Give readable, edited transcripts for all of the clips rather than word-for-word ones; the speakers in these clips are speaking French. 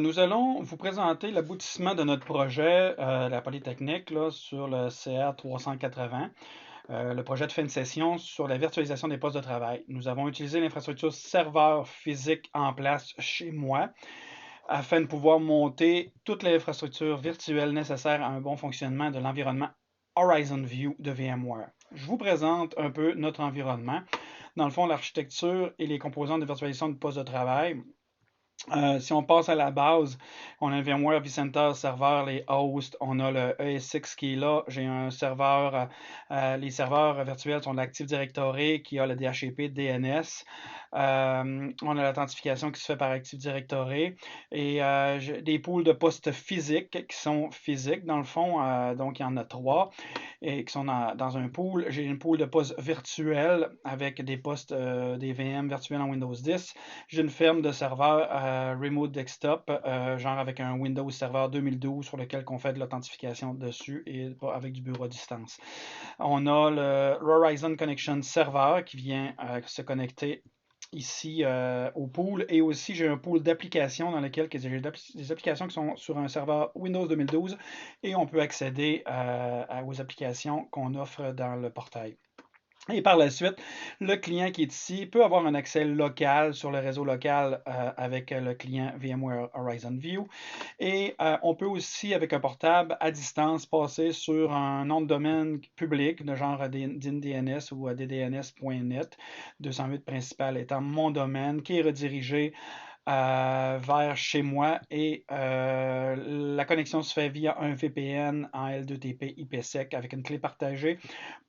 Nous allons vous présenter l'aboutissement de notre projet la Polytechnique là, sur le CR 380, le projet de fin de session sur la virtualisation des postes de travail. Nous avons utilisé l'infrastructure serveur physique en place chez moi afin de pouvoir monter toute l'infrastructure virtuelle nécessaire à un bon fonctionnement de l'environnement Horizon View de VMware. Je vous présente un peu notre environnement. Dans le fond, l'architecture et les composants de virtualisation de postes de travail. Si on passe à la base, on a un VMware vCenter serveur, les hosts, on a le ES6 qui est là. J'ai un serveur, les serveurs virtuels sont de l'Active Directory qui a le DHCP, DNS. On a l'authentification qui se fait par Active Directory et j'ai des pools de postes physiques qui sont physiques dans le fond. Donc, il y en a 3 et qui sont dans un pool. J'ai une pool de postes virtuels avec des postes, des VM virtuels en Windows 10. J'ai une ferme de serveurs Remote Desktop, genre avec un Windows Server 2012 sur lequel on fait de l'authentification dessus et avec du bureau à distance. On a le Horizon Connection Server qui vient se connecter ici au pool et aussi j'ai un pool d'applications dans lequel j'ai des applications qui sont sur un serveur Windows 2012 et on peut accéder aux applications qu'on offre dans le portail. Et par la suite, le client qui est ici peut avoir un accès local sur le réseau local avec le client VMware Horizon View. Et on peut aussi, avec un portable à distance, passer sur un nom de domaine public de genre DNS ou ddns.net, 208 principal étant mon domaine, qui est redirigé vers chez moi et la connexion se fait via un VPN en L2TP IPsec avec une clé partagée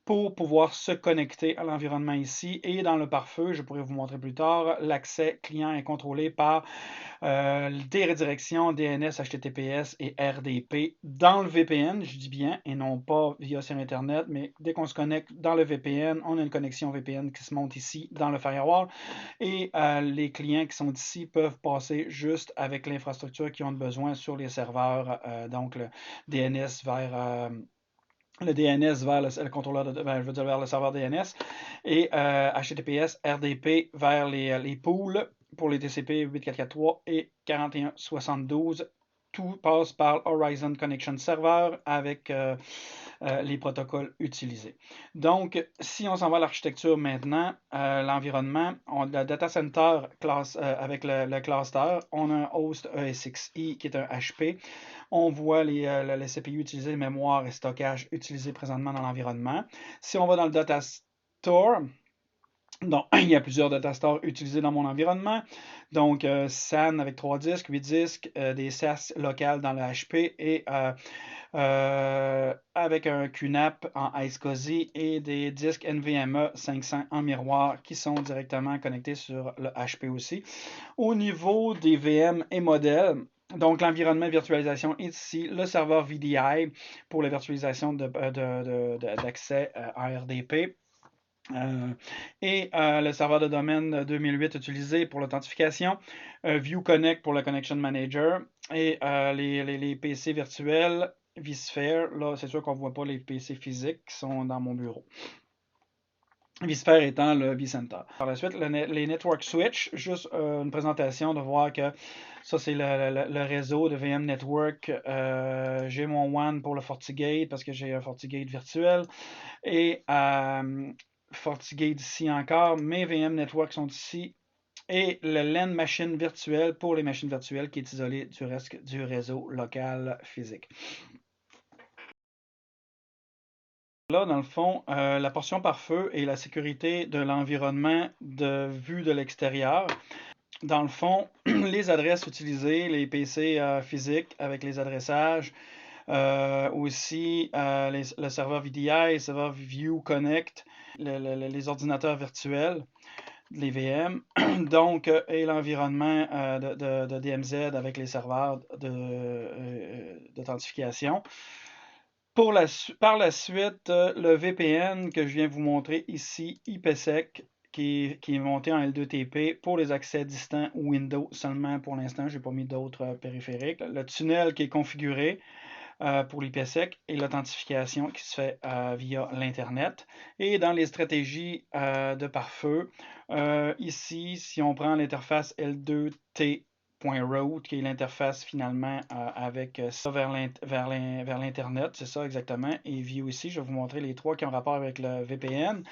pour pouvoir se connecter à l'environnement ici. Et dans le pare-feu, je pourrais vous montrer plus tard, l'accès client est contrôlé par des redirections DNS, HTTPS et RDP dans le VPN, je dis bien, et non pas via sur Internet, mais dès qu'on se connecte dans le VPN, on a une connexion VPN qui se monte ici dans le firewall et les clients qui sont ici peuvent passer juste avec l'infrastructure qu'ils ont besoin sur les serveurs, donc le DNS vers le DNS vers le contrôleur, je veux dire vers le serveur DNS et HTTPS, RDP vers les pools pour les TCP 8443 et 4172. Tout passe par Horizon Connection Server avec les protocoles utilisés. Donc, si on s'en va à l'architecture maintenant, l'environnement, on a le data center avec le cluster, on a un host ES6i qui est un HP. On voit les CPU utilisés, mémoire et stockage utilisés présentement dans l'environnement. Si on va dans le data store, donc, il y a plusieurs datastores utilisés dans mon environnement. Donc, SAN avec 3 disques, 8 disques, des SAS locales dans le HP et avec un QNAP en iSCSI et des disques NVMe 500 en miroir qui sont directement connectés sur le HP aussi. Au niveau des VM et modèles, donc l'environnement de virtualisation est ici, le serveur VDI pour la virtualisation d'accès en RDP. Et le serveur de domaine 2008 utilisé pour l'authentification, ViewConnect pour le Connection Manager et les PC virtuels vSphere. Là, c'est sûr qu'on ne voit pas les PC physiques qui sont dans mon bureau. vSphere étant le vCenter. Par la suite, les Network Switch, juste une présentation de voir que ça, c'est le réseau de VM Network. J'ai mon WAN pour le FortiGate parce que j'ai un FortiGate virtuel. Et FortiGate ici encore. Mes VM Network sont ici. Et le LAN machine virtuelle pour les machines virtuelles qui est isolé du reste du réseau local physique. Là, dans le fond, la portion pare-feu et la sécurité de l'environnement de vue de l'extérieur. Dans le fond, les adresses utilisées, les PC physiques avec les adressages, aussi le serveur VDI, le serveur ViewConnect, les ordinateurs virtuels, les VM, donc, et l'environnement de DMZ avec les serveurs d'authentification. Par la suite, le VPN que je viens vous montrer ici, IPsec, qui est monté en L2TP pour les accès distants Windows seulement pour l'instant. Je n'ai pas mis d'autres périphériques. Le tunnel qui est configuré pour l'IPsec et l'authentification qui se fait via l'Internet. Et dans les stratégies de pare-feu, ici, si on prend l'interface L2T .route, qui est l'interface finalement avec ça vers l'Internet, c'est ça exactement, et View ici, je vais vous montrer les trois qui ont rapport avec le VPN.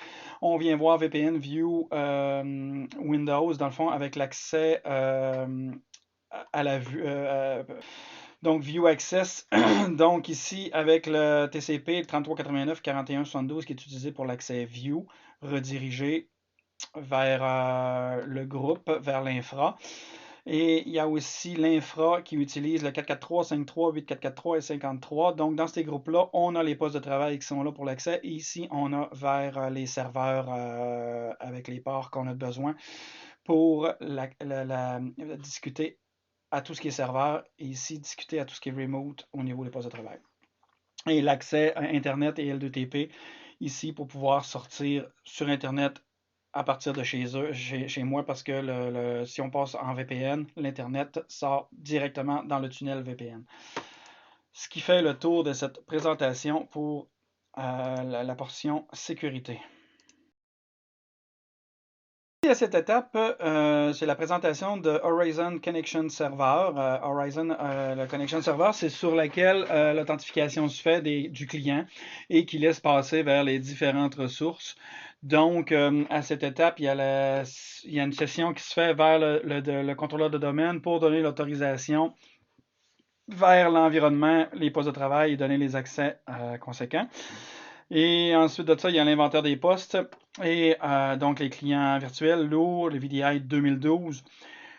On vient voir VPN View Windows, dans le fond, avec l'accès à la vue. Donc, View Access, donc ici, avec le TCP 3389-4172 qui est utilisé pour l'accès View, redirigé vers le groupe, vers l'infra. Et il y a aussi l'infra qui utilise le 443, 53, 8443 et 53. Donc, dans ces groupes-là, on a les postes de travail qui sont là pour l'accès. Et ici, on a vers les serveurs avec les ports qu'on a besoin pour discuter à tout ce qui est serveur et ici, discuter à tout ce qui est remote au niveau des postes de travail. Et l'accès à Internet et L2TP ici pour pouvoir sortir sur Internet à partir de chez moi, parce que si on passe en VPN, l'Internet sort directement dans le tunnel VPN. Ce qui fait le tour de cette présentation pour la portion sécurité. À cette étape, c'est la présentation de Horizon Connection Server. Horizon le Connection Server, c'est sur laquelle l'authentification se fait du client et qui laisse passer vers les différentes ressources. Donc, à cette étape, il y a une session qui se fait vers le contrôleur de domaine pour donner l'autorisation vers l'environnement, les postes de travail et donner les accès conséquents. Et ensuite de ça, il y a l'inventaire des postes et donc les clients virtuels, lourds, le VDI 2012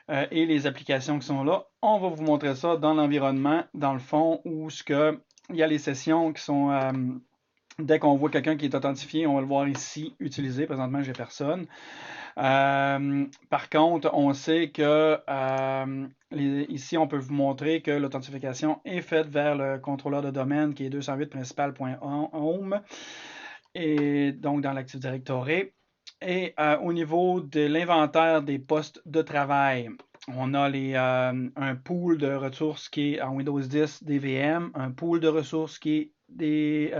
et les applications qui sont là. On va vous montrer ça dans l'environnement, dans le fond, où il y a les sessions qui sont... dès qu'on voit quelqu'un qui est authentifié, on va le voir ici utilisé. Présentement, j'ai personne. Par contre, on sait que ici, on peut vous montrer que l'authentification est faite vers le contrôleur de domaine qui est 208 principal.home et donc dans l'Active Directory. Et au niveau de l'inventaire des postes de travail, on a un pool de ressources qui est en Windows 10 des VM, un pool de ressources qui est des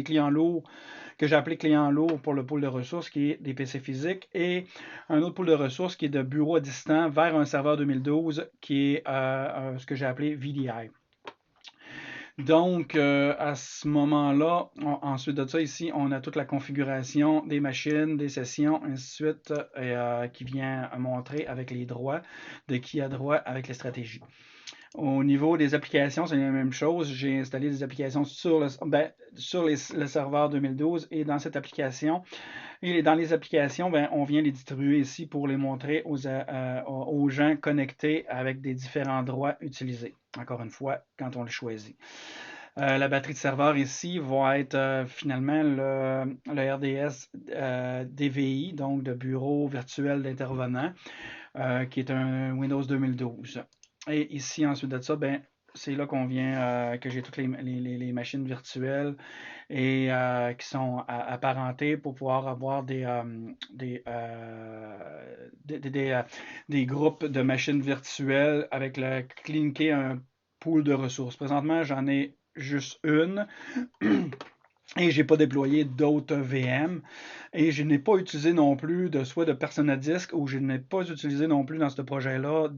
clients lourds que j'ai appelé client lourd pour le pool de ressources qui est des PC physiques et un autre pool de ressources qui est de bureaux à distance vers un serveur 2012 qui est ce que j'ai appelé VDI. Donc, à ce moment-là, ensuite de ça, ici, on a toute la configuration des machines, des sessions, ainsi de suite, qui vient montrer avec les droits, de qui a droit avec les stratégies. Au niveau des applications, c'est la même chose. J'ai installé des applications sur le serveur 2012 et dans cette application. Et dans les applications, on vient les distribuer ici pour les montrer aux gens connectés avec des différents droits utilisés. Encore une fois, quand on le choisit. La batterie de serveur ici va être finalement le RDS DVI, donc de bureau virtuel d'intervenant, qui est un Windows 2012. Et ici, ensuite de ça, c'est là qu'on vient, que j'ai toutes les machines virtuelles et qui sont apparentées pour pouvoir avoir des groupes de machines virtuelles avec linké un pool de ressources. Présentement, j'en ai juste une. Et je n'ai pas déployé d'autres VM. Et je n'ai pas utilisé non plus soit de personne à disque ou je n'ai pas utilisé non plus dans ce projet-là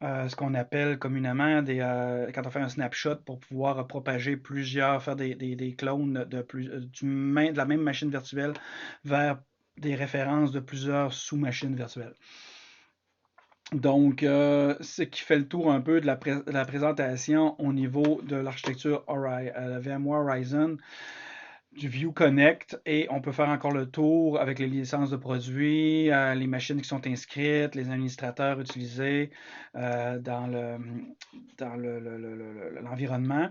ce qu'on appelle communément quand on fait un snapshot pour pouvoir propager faire des clones de la même machine virtuelle vers des références de plusieurs sous-machines virtuelles. Donc, ce qui fait le tour un peu de la présentation au niveau de l'architecture VMware Horizon, du View Connect, et on peut faire encore le tour avec les licences de produits, les machines qui sont inscrites, les administrateurs utilisés dans l'environnement.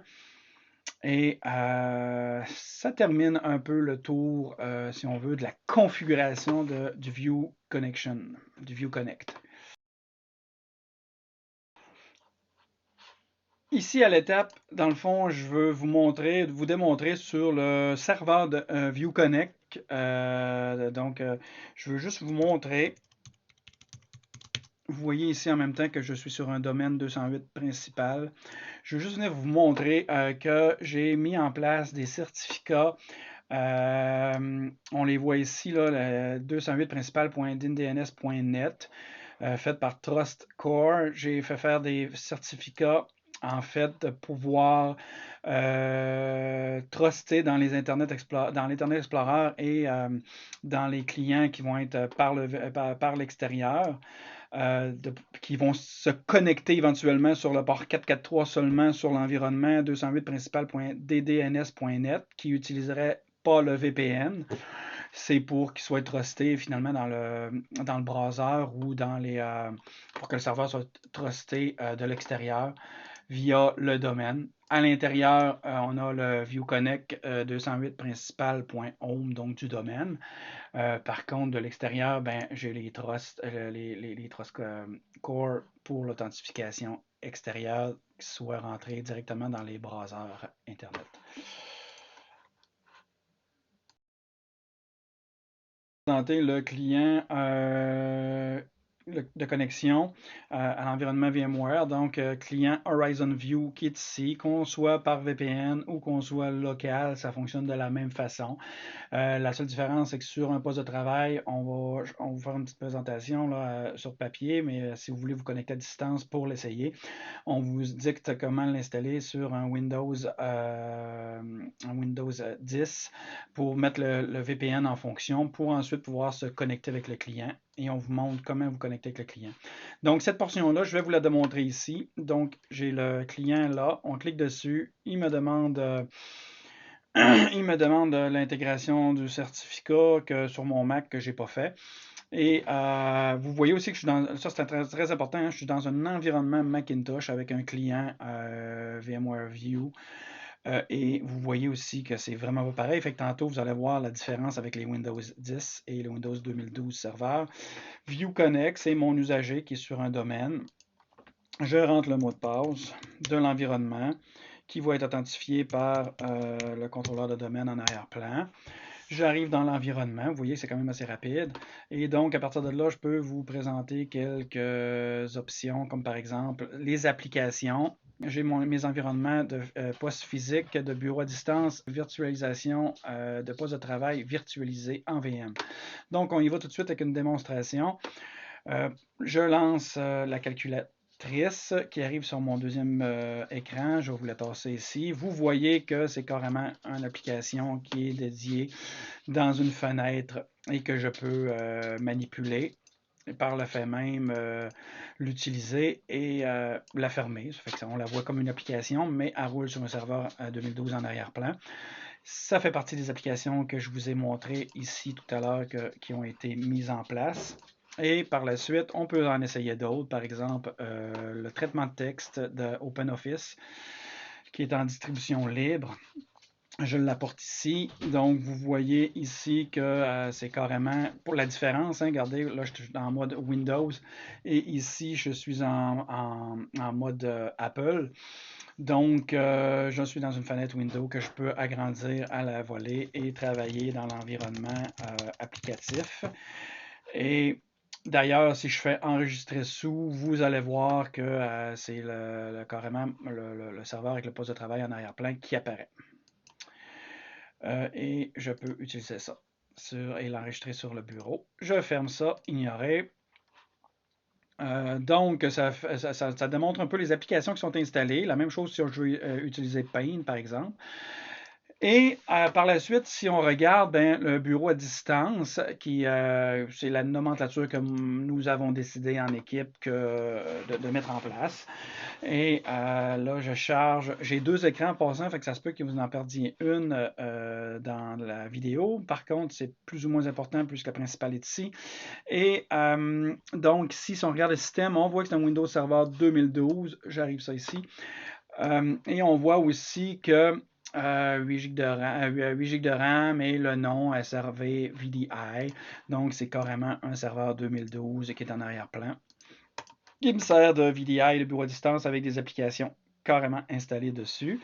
Et ça termine un peu le tour, si on veut, de la configuration du View Connection, du View Connect. Ici, à l'étape, dans le fond, je veux vous démontrer sur le serveur de View Connect. Je veux juste vous montrer. Vous voyez ici en même temps que je suis sur un domaine 208 principal. Je veux juste venir vous montrer que j'ai mis en place des certificats. On les voit ici, là, 208 principal.dndns.net. faite par TrustCore. J'ai fait faire des certificats, en fait, de pouvoir truster dans les dans l'Internet Explorer et dans les clients qui vont être par l'extérieur. Qui vont se connecter éventuellement sur le port 443 seulement sur l'environnement 208.principal.ddns.net qui n'utiliserait pas le VPN. C'est pour qu'il soit trusté finalement dans le browser ou pour que le serveur soit trusté de l'extérieur via le domaine. À l'intérieur, on a le ViewConnect 208principal.home, donc du domaine. Par contre, de l'extérieur, ben, j'ai les Trust Core pour l'authentification extérieure qui soit rentrée directement dans les browsers Internet. Présenter le client de connexion à l'environnement VMware, donc client Horizon View qui est ici, qu'on soit par VPN ou qu'on soit local, ça fonctionne de la même façon. La seule différence, c'est que sur un poste de travail, on va vous faire une petite présentation là, sur papier, mais si vous voulez vous connecter à distance pour l'essayer, on vous dicte comment l'installer sur un Windows 10 pour mettre le VPN en fonction pour ensuite pouvoir se connecter avec le client et on vous montre comment vous connecter avec le client. Donc cette portion-là, je vais vous la démontrer ici. Donc j'ai le client là, on clique dessus, il me demande l'intégration du certificat sur mon Mac que je n'ai pas fait. Et vous voyez aussi que je suis dans, ça c'est très, très important, hein, je suis dans un environnement Macintosh avec un client VMware View. Et vous voyez aussi que c'est vraiment pas pareil. Fait que tantôt, vous allez voir la différence avec les Windows 10 et les Windows 2012 serveurs. ViewConnect, c'est mon usager qui est sur un domaine. Je rentre le mot de passe de l'environnement qui va être authentifié par le contrôleur de domaine en arrière-plan. J'arrive dans l'environnement, vous voyez, c'est quand même assez rapide. Et donc, à partir de là, je peux vous présenter quelques options, comme par exemple les applications. J'ai mes environnements de postes physiques, de bureau à distance, virtualisation de postes de travail virtualisés en VM. Donc, on y va tout de suite avec une démonstration. Je lance la calculatrice qui arrive sur mon deuxième écran. Je vais vous la tasser ici. Vous voyez que c'est carrément une application qui est dédiée dans une fenêtre et que je peux manipuler et par le fait même l'utiliser et la fermer. Ça fait que on la voit comme une application, mais elle roule sur un serveur 2012 en arrière-plan. Ça fait partie des applications que je vous ai montrées ici tout à l'heure qui ont été mises en place. Et par la suite, on peut en essayer d'autres. Par exemple, le traitement de texte de OpenOffice qui est en distribution libre. Je l'apporte ici. Donc, vous voyez ici que c'est carrément pour la différence. Hein, regardez, là, je suis en mode Windows et ici, je suis en mode Apple. Donc, je suis dans une fenêtre Windows que je peux agrandir à la volée et travailler dans l'environnement applicatif. Et d'ailleurs, si je fais enregistrer sous, vous allez voir que c'est carrément le serveur avec le poste de travail en arrière-plan qui apparaît. Et je peux utiliser ça et l'enregistrer sur le bureau. Je ferme ça, ignorer. Donc, ça démontre un peu les applications qui sont installées. La même chose si je veux utiliser Paint, par exemple. Et par la suite, si on regarde le bureau à distance, c'est la nomenclature que nous avons décidé en équipe de mettre en place. Et là, je charge. J'ai deux écrans passants, fait que ça se peut que vous en perdiez une dans la vidéo. Par contre, c'est plus ou moins important puisque la principale est ici. Et donc, ici, si on regarde le système, on voit que c'est un Windows Server 2012. J'arrive ça ici. Et on voit aussi que 8 GB de RAM et le nom SRV VDI. Donc, c'est carrément un serveur 2012 qui est en arrière-plan. Qui me sert de VDI, de bureau à distance, avec des applications carrément installées dessus.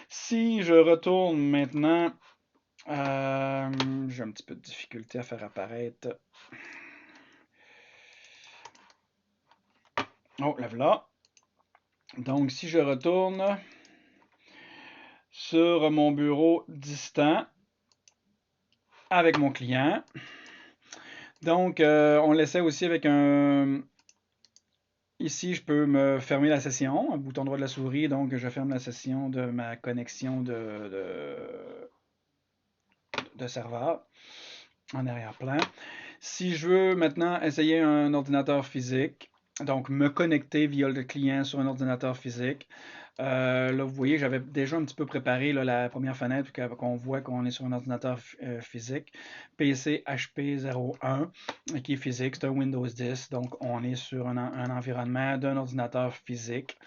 Si je retourne maintenant, j'ai un petit peu de difficulté à faire apparaître. Oh, là voilà. Donc, si je retourne sur mon bureau distant avec mon client, donc on l'essaie aussi avec un ici, je peux me fermer la session, un bouton droit de la souris, donc je ferme la session de ma connexion de serveur en arrière-plan. Si je veux maintenant essayer un ordinateur physique, donc me connecter via le client sur un ordinateur physique, là, vous voyez, j'avais déjà un petit peu préparé là, la première fenêtre qu'on voit qu'on est sur un ordinateur physique. PC HP 01, qui est physique, c'est un Windows 10, donc on est sur un environnement d'un ordinateur physique.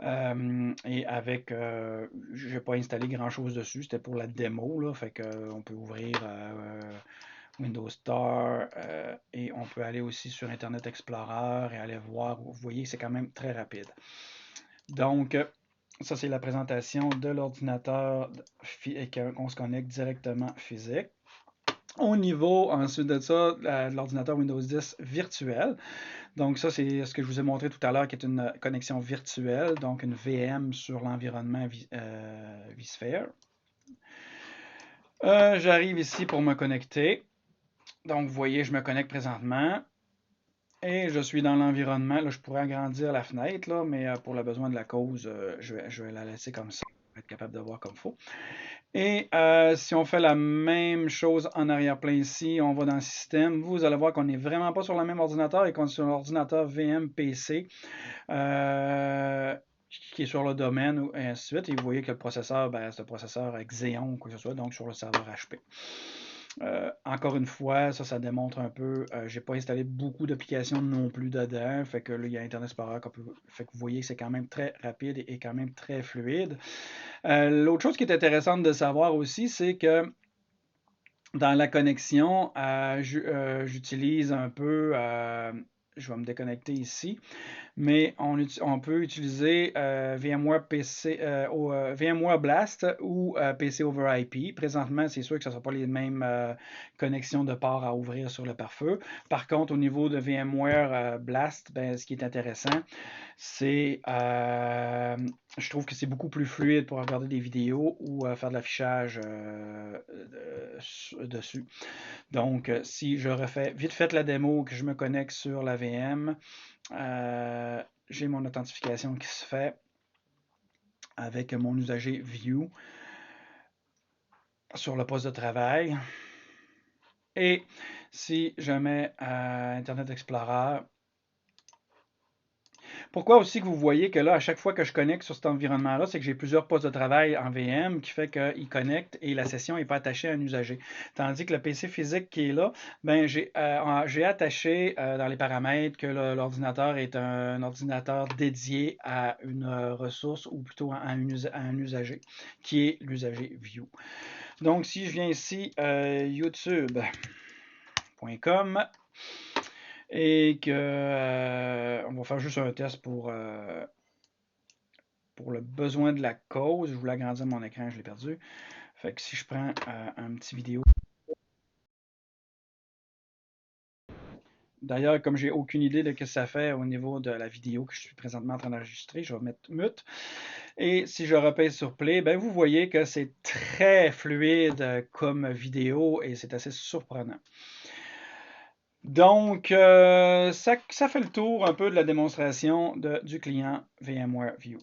Et avec, je n'ai pas installé grand chose dessus, c'était pour la démo, là, fait qu'on peut ouvrir Windows Store et on peut aller aussi sur Internet Explorer et aller voir, vous voyez, c'est quand même très rapide. Donc, ça c'est la présentation de l'ordinateur qu'on se connecte directement physique. Au niveau, ensuite de ça, de l'ordinateur Windows 10 virtuel. Donc ça, c'est ce que je vous ai montré tout à l'heure, qui est une connexion virtuelle, donc une VM sur l'environnement vSphere. J'arrive ici pour me connecter. Donc, vous voyez, je me connecte présentement. Et je suis dans l'environnement. Là, je pourrais agrandir la fenêtre, là, mais pour le besoin de la cause, je vais la laisser comme ça, pour être capable de voir comme il faut. Et si on fait la même chose en arrière-plan ici, on va dans le système, vous allez voir qu'on n'est vraiment pas sur le même ordinateur et qu'on est sur l'ordinateur VM-PC qui est sur le domaine et ainsi de suite. Et vous voyez que le processeur, c'est un processeur Xeon ou quoi que ce soit, donc sur le serveur HP. Encore une fois, ça démontre un peu, j'ai pas installé beaucoup d'applications non plus dedans, fait que là, il y a Internet Explorer, fait que vous voyez que c'est quand même très rapide et quand même très fluide. L'autre chose qui est intéressante de savoir aussi, c'est que dans la connexion, j'utilise un peu, je vais me déconnecter ici, mais on peut utiliser VMware Blast ou PC over IP. Présentement, c'est sûr que ce ne sera pas les mêmes connexions de port à ouvrir sur le pare-feu. Par contre, au niveau de VMware Blast, ce qui est intéressant, c'est je trouve que c'est beaucoup plus fluide pour regarder des vidéos ou faire de l'affichage dessus. Donc, si je refais vite fait la démo, que je me connecte sur la VM, j'ai mon authentification qui se fait avec mon usager View sur le poste de travail. Et si je mets Internet Explorer, pourquoi aussi que vous voyez que là, à chaque fois que je connecte sur cet environnement-là, c'est que j'ai plusieurs postes de travail en VM qui fait qu'il connecte et la session n'est pas attachée à un usager. Tandis que le PC physique qui est là, j'ai attaché dans les paramètres que l'ordinateur est un ordinateur dédié à une ressource ou plutôt à un usager, qui est l'usager View. Donc, si je viens ici, youtube.com, et que on va faire juste un test pour le besoin de la cause. Je voulais agrandir mon écran, je l'ai perdu. Fait que si je prends un petit vidéo. D'ailleurs, comme j'ai aucune idée de ce que ça fait au niveau de la vidéo que je suis présentement en train d'enregistrer, je vais mettre mute. Et si je repèse sur play, vous voyez que c'est très fluide comme vidéo et c'est assez surprenant. Donc, ça fait le tour un peu de la démonstration du client VMware View.